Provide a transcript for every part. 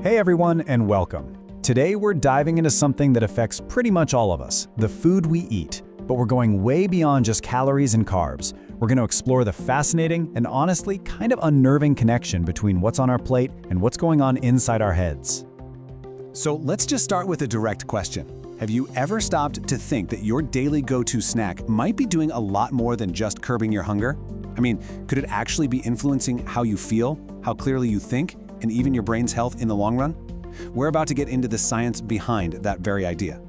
Hey everyone, and welcome. Today we're diving into something that affects pretty much all of us, the food we eat. But we're going way beyond just calories and carbs. We're going to explore the fascinating and honestly kind of unnerving connection between what's on our plate and what's going on inside our heads. So let's just start with a direct question. Have you ever stopped to think that your daily go-to snack might be doing a lot more than just curbing your hunger? I mean, could it actually be influencing how you feel, how clearly you think, and even your brain's health in the long run? We're about to get into the science behind that very idea.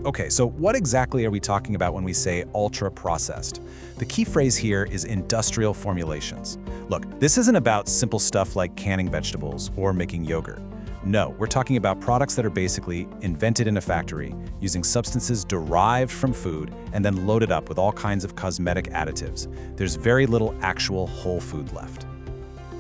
Okay, so what exactly are we talking about when we say ultra-processed? The key phrase here is industrial formulations. Look, this isn't about simple stuff like canning vegetables or making yogurt. No, we're talking about products that are basically invented in a factory, using substances derived from food and then loaded up with all kinds of cosmetic additives. There's very little actual whole food left.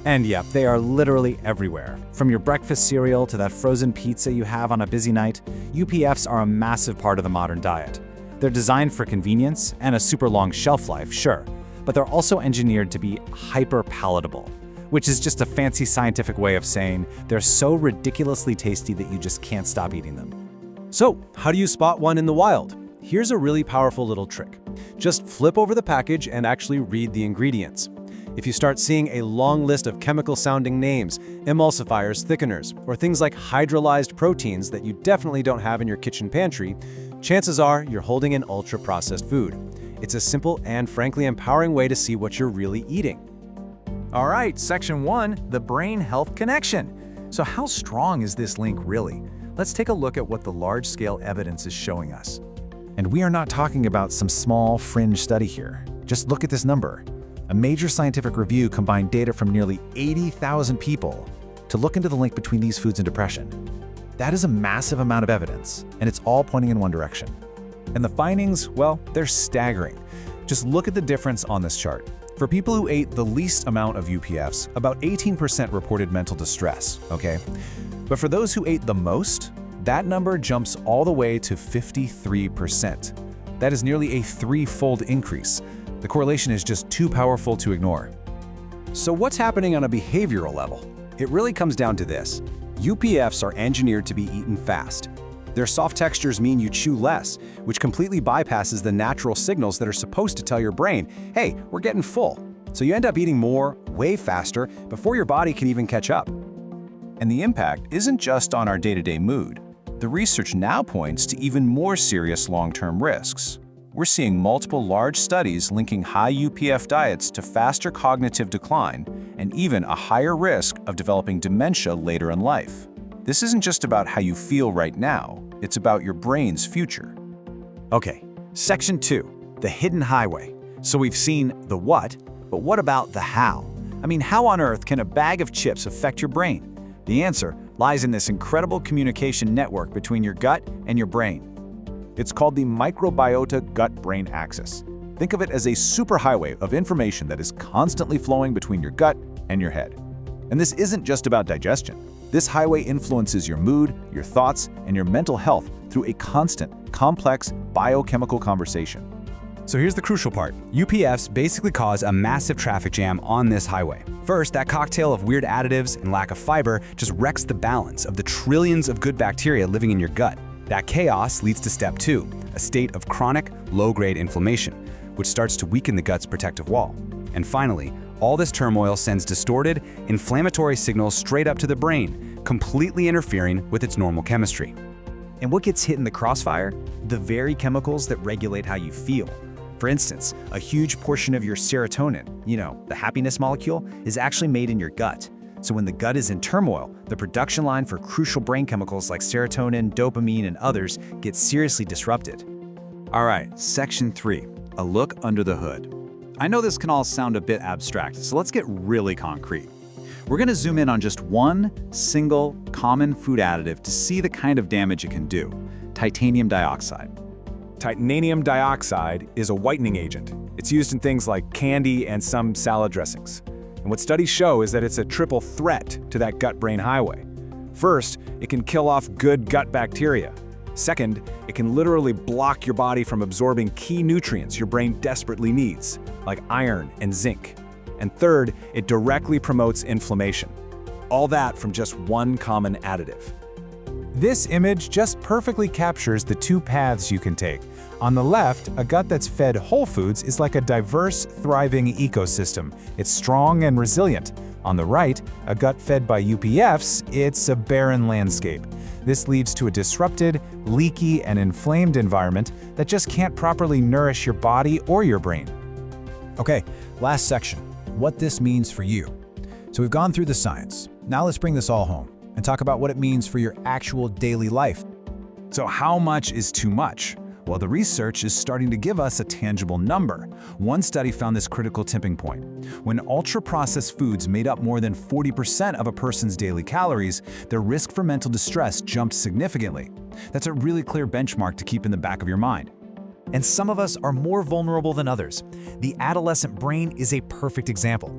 And yeah, they are literally everywhere. From your breakfast cereal to that frozen pizza you have on a busy night, UPFs are a massive part of the modern diet. They're designed for convenience and a super long shelf life, sure, but they're also engineered to be hyper-palatable, which is just a fancy scientific way of saying they're so ridiculously tasty that you just can't stop eating them. So, how do you spot one in the wild? Here's a really powerful little trick. Just flip over the package and actually read the ingredients. If you start seeing a long list of chemical-sounding names, emulsifiers, thickeners, or things like hydrolyzed proteins that you definitely don't have in your kitchen pantry, chances are you're holding an ultra-processed food. It's a simple and frankly empowering way to see what you're really eating. All right, section 1, the brain health connection. So how strong is this link really? Let's take a look at what the large-scale evidence is showing us. And we are not talking about some small fringe study here. Just look at this number. A major scientific review combined data from nearly 80,000 people to look into the link between these foods and depression. That is a massive amount of evidence, and it's all pointing in one direction. And the findings, well, they're staggering. Just look at the difference on this chart. For people who ate the least amount of UPFs, about 18% reported mental distress, okay? But for those who ate the most, that number jumps all the way to 53%. That is nearly a threefold increase. The correlation is just too powerful to ignore. So what's happening on a behavioral level? It really comes down to this. UPFs are engineered to be eaten fast. Their soft textures mean you chew less, which completely bypasses the natural signals that are supposed to tell your brain, hey, we're getting full. So you end up eating more, way faster, before your body can even catch up. And the impact isn't just on our day-to-day mood. The research now points to even more serious long-term risks. We're seeing multiple large studies linking high UPF diets to faster cognitive decline and even a higher risk of developing dementia later in life. This isn't just about how you feel right now, it's about your brain's future. Okay, section 2, the hidden highway. So we've seen the what, but what about the how? I mean, how on earth can a bag of chips affect your brain? The answer lies in this incredible communication network between your gut and your brain. It's called the microbiota gut-brain axis. Think of it as a superhighway of information that is constantly flowing between your gut and your head. And this isn't just about digestion. This highway influences your mood, your thoughts, and your mental health through a constant, complex biochemical conversation. So here's the crucial part. UPFs basically cause a massive traffic jam on this highway. First, that cocktail of weird additives and lack of fiber just wrecks the balance of the trillions of good bacteria living in your gut. That chaos leads to step 2, a state of chronic, low-grade inflammation, which starts to weaken the gut's protective wall. And finally, all this turmoil sends distorted, inflammatory signals straight up to the brain, completely interfering with its normal chemistry. And what gets hit in the crossfire? The very chemicals that regulate how you feel. For instance, a huge portion of your serotonin, the happiness molecule, is actually made in your gut. So when the gut is in turmoil, the production line for crucial brain chemicals like serotonin, dopamine, and others gets seriously disrupted. All right, section 3, a look under the hood. I know this can all sound a bit abstract, so let's get really concrete. We're going to zoom in on just one single common food additive to see the kind of damage it can do: titanium dioxide. Titanium dioxide is a whitening agent. It's used in things like candy and some salad dressings. And what studies show is that it's a triple threat to that gut-brain highway. First, it can kill off good gut bacteria. Second, it can literally block your body from absorbing key nutrients your brain desperately needs, like iron and zinc. And third, it directly promotes inflammation. All that from just one common additive. This image just perfectly captures the two paths you can take. On the left, a gut that's fed whole foods is like a diverse, thriving ecosystem. It's strong and resilient. On the right, a gut fed by UPFs, it's a barren landscape. This leads to a disrupted, leaky, and inflamed environment that just can't properly nourish your body or your brain. Okay, last section, what this means for you. So we've gone through the science. Now let's bring this all home and talk about what it means for your actual daily life. So how much is too much? Well, the research is starting to give us a tangible number. One study found this critical tipping point. When ultra-processed foods made up more than 40% of a person's daily calories, their risk for mental distress jumped significantly. That's a really clear benchmark to keep in the back of your mind. And some of us are more vulnerable than others. The adolescent brain is a perfect example.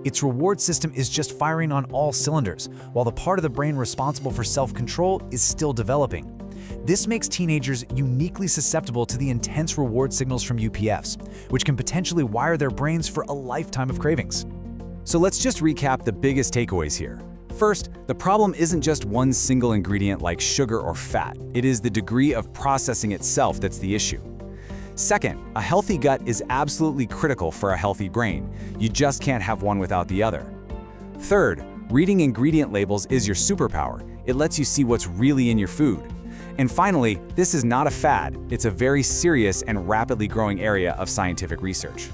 Its reward system is just firing on all cylinders, while the part of the brain responsible for self-control is still developing. This makes teenagers uniquely susceptible to the intense reward signals from UPFs, which can potentially wire their brains for a lifetime of cravings. So let's just recap the biggest takeaways here. First, the problem isn't just one single ingredient like sugar or fat. It is the degree of processing itself that's the issue. Second, a healthy gut is absolutely critical for a healthy brain. You just can't have one without the other. Third, reading ingredient labels is your superpower. It lets you see what's really in your food. And finally, this is not a fad. It's a very serious and rapidly growing area of scientific research.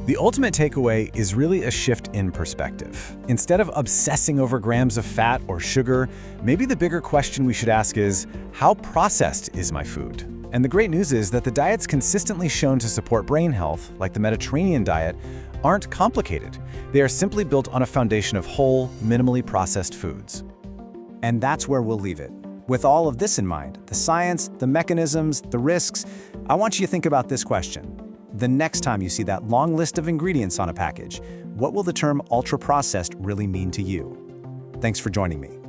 The ultimate takeaway is really a shift in perspective. Instead of obsessing over grams of fat or sugar, maybe the bigger question we should ask is, how processed is my food? And the great news is that the diets consistently shown to support brain health, like the Mediterranean diet, aren't complicated. They are simply built on a foundation of whole, minimally processed foods. And that's where we'll leave it. With all of this in mind, the science, the mechanisms, the risks, I want you to think about this question. The next time you see that long list of ingredients on a package, what will the term ultra-processed really mean to you? Thanks for joining me.